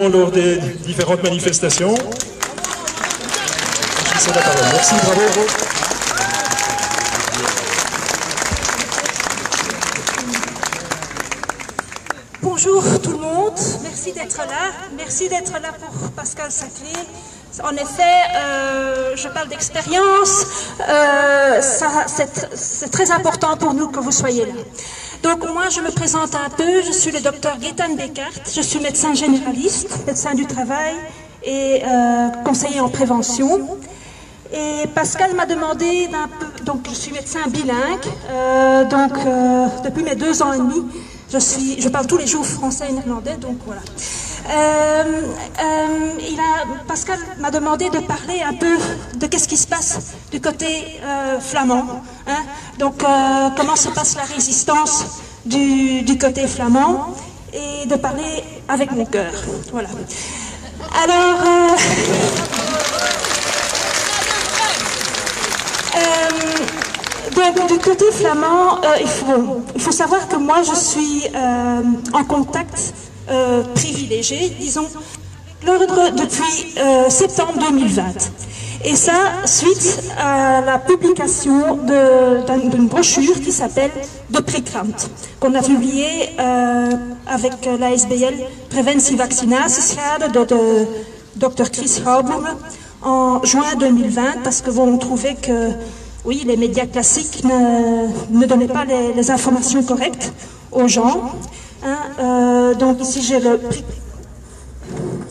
lors des différentes manifestations. Je laisse la parole. Merci, bravo. Bonjour tout le monde, merci d'être là. Merci d'être là pour Pascal Saclay. En effet, je parle d'expérience, c'est très important pour nous que vous soyez là. Donc moi, je me présente un peu, je suis le docteur Gaëtan Beckart, je suis médecin généraliste, médecin du travail et conseiller en prévention. Et Pascal m'a demandé d'un peu, donc je suis médecin bilingue, depuis mes 2 ans et demi, je parle tous les jours français et néerlandais, donc voilà. Pascal m'a demandé de parler un peu de qu'est-ce qui se passe du côté flamand. Hein? Donc, comment se passe la résistance du côté flamand et de parler avec mon cœur. Voilà. Alors, donc, du côté flamand, il faut savoir que moi, je suis en contact privilégié, disons, l'ordre depuis septembre 2020. Et ça, suite à la publication d'une brochure qui s'appelle « De Prekrant », qu'on a publiée avec la SBL Preventie Vaccinatieschade de Dr. Chris Haublum en juin 2020, parce que on trouvait que oui, les médias classiques ne donnaient pas les informations correctes aux gens. Hein, donc ici j'ai le prix.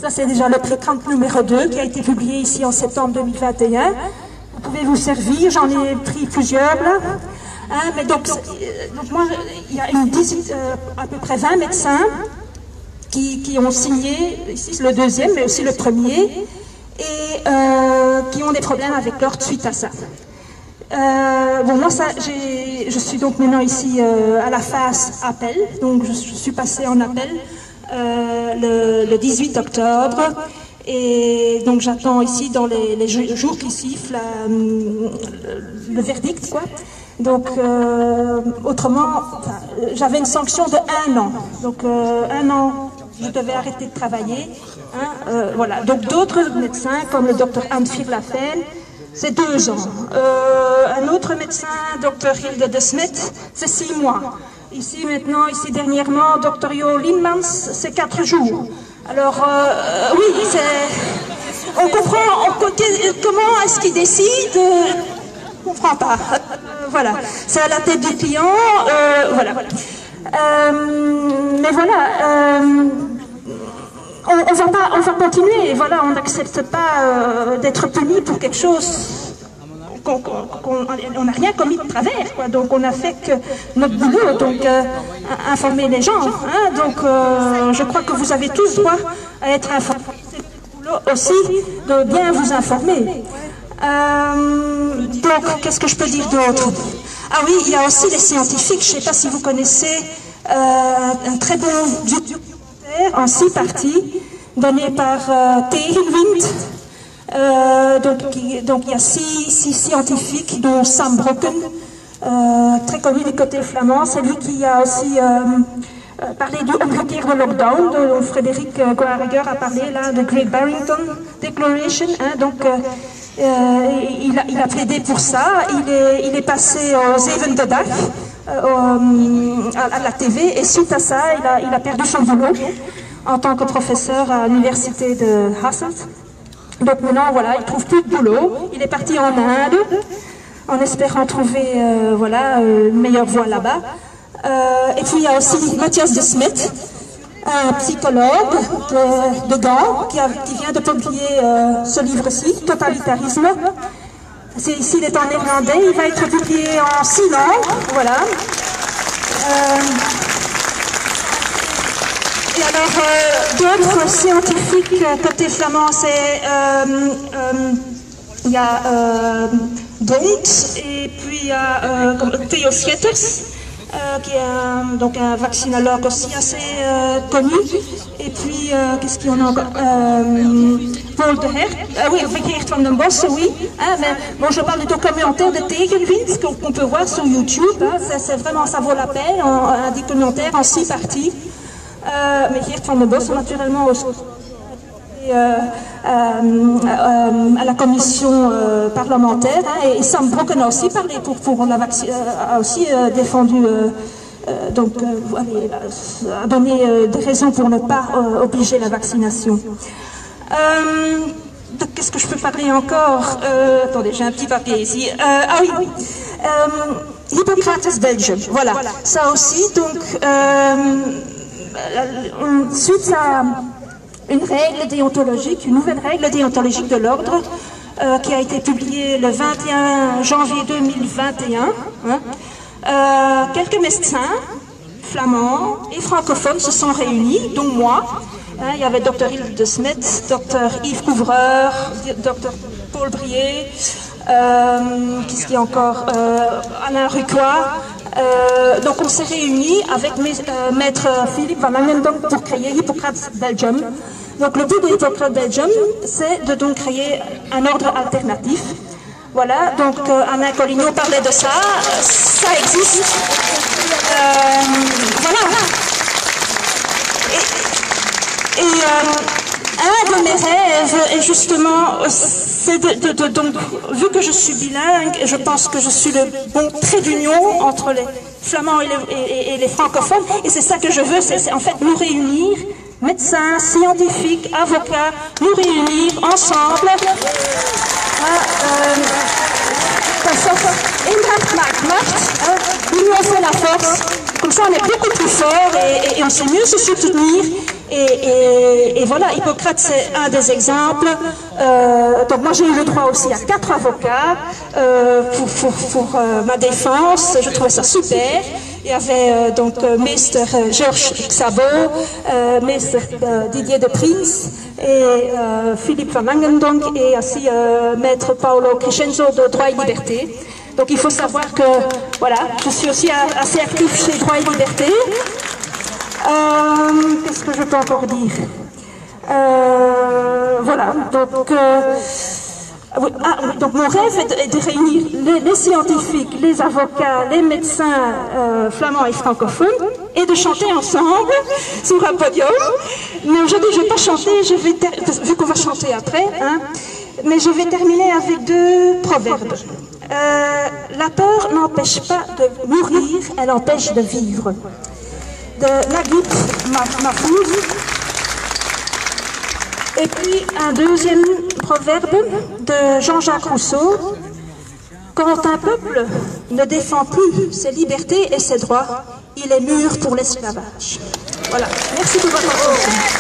Ça c'est déjà le Prekrant numéro 2 qui a été publié ici en septembre 2021. Vous pouvez vous servir, j'en ai pris plusieurs là. Hein, mais donc moi, il y a à peu près 20 médecins qui ont signé, ici le deuxième, mais aussi le premier, et qui ont des problèmes avec l'ordre suite à ça. Moi, je suis donc maintenant ici à la phase appel, donc je suis passée en appel le 18 octobre, et donc j'attends ici dans les jours qui sifflent le verdict, quoi. Donc, autrement, j'avais une sanction de 1 an, donc 1 an, je devais arrêter de travailler. Hein, voilà. Donc d'autres médecins, comme le docteur Anne-Fir Lafayette, c'est 2 ans. Un autre médecin, Dr. Hilde de Smet, c'est 6 mois. Ici maintenant, ici dernièrement, Dr. Jo Lindmans, c'est 4 jours. Alors, oui, on comprend comment est-ce qu'il décide, on ne comprend pas. Voilà, c'est à la tête du client, voilà. Mais voilà, on va continuer, voilà, on n'accepte pas d'être puni pour quelque chose on n'a rien commis de travers, quoi. Donc on a fait que notre boulot, donc informer les gens, hein. Donc je crois que vous avez tous droit à être informés. C'est notre boulot aussi de bien vous informer. Donc qu'est-ce que je peux dire d'autre? Ah oui, il y a aussi les scientifiques, je ne sais pas si vous connaissez un très bon documentaire en 6 parties, donné par Tegenwind. Donc il y a 6 scientifiques, dont Sam Brokken, très connu du côté flamand. C'est lui qui a aussi parlé du omgekeerde de lockdown, dont Frédéric Goariger a parlé là, de Great Barrington Declaration. Hein, donc il a plaidé pour ça. Il est passé au Zevende Dag, à la TV, et suite à ça, il a perdu son boulot en tant que professeur à l'université de Hasselt. Donc maintenant, voilà, il ne trouve plus de boulot. Il est parti en Inde, en espérant trouver une meilleure voie là-bas. Et puis il y a aussi Matthias de Smet, un psychologue de Gand, qui vient de publier ce livre-ci, Totalitarisme. Ici, il est en néerlandais, il va être publié en 6 langues, voilà. Et alors, d'autres scientifiques côté flamand, il y a Dont, et puis il y a Theo Schetters, qui est donc un vaccinologue aussi assez connu. Et puis, qu'est-ce qu'il y en a encore? Paul de Hert, oui, Geert van den Bosch, oui. Hein, mais bon, je parle du documentaire de Tegenwind, qu'on peut voir sur YouTube. Hein, c'est vraiment, ça vaut la peine, un documentaire en 6 parties. Mais Geert van den Bosch, naturellement, à la commission parlementaire, hein, et Sam Brocken a aussi parlé pour la a aussi défendu, a donné des raisons pour ne pas obliger la vaccination. Qu'est-ce que je peux parler encore? Attendez, j'ai un petit papier ici. Ah oui, Hippocrates Belgium, voilà, ça aussi, donc, suite à une règle déontologique, une nouvelle règle déontologique de l'ordre, qui a été publiée le 21 janvier 2021, hein, quelques médecins flamands et francophones se sont réunis, dont moi. Hein, il y avait Dr Hilde de Smet, Dr Yves Couvreur, Dr Paul Brier, qu'est-ce qu'il y a encore, Alain Rucois. Donc on s'est réunis avec maître Philippe Van Langen pour créer Hippocrates Belgium. Donc le but de Hippocrates Belgium, c'est de donc créer un ordre alternatif. Voilà, donc Alain Collignon parlait de ça, ça existe. Voilà. Et un de mes rêves est justement, c'est donc, vu que je suis bilingue, et je pense que je suis le bon trait d'union entre les flamands et les francophones, et c'est ça que je veux, c'est en fait nous réunir, médecins, scientifiques, avocats, nous réunir ensemble. L'union fait la force, comme ça on est beaucoup plus fort et on sait mieux se soutenir. Et voilà, Hippocrate c'est un des exemples. Donc moi j'ai eu le droit aussi à 4 avocats pour ma défense. Je trouvais ça super. Il y avait donc Mr Georges Xabo, Mr Didier de Prins et Philippe Van Langen donc, et aussi Maître Paolo Crescenzo de Droit et Liberté. Donc il faut savoir que voilà, je suis aussi assez actif chez Droit et Liberté. Qu'est-ce que je peux encore dire? Voilà, donc mon rêve est de réunir les scientifiques, les avocats, les médecins flamands et francophones et de chanter ensemble sur un podium. Mais aujourd'hui je ne vais pas chanter, vu qu'on va chanter après, hein, mais je vais terminer avec 2 proverbes. La peur n'empêche pas de mourir, elle empêche de vivre. De Naguib Mahfouz. Et puis un deuxième proverbe de Jean-Jacques Rousseau. Quand un peuple ne défend plus ses libertés et ses droits, il est mûr pour l'esclavage. Voilà. Merci de votre attention.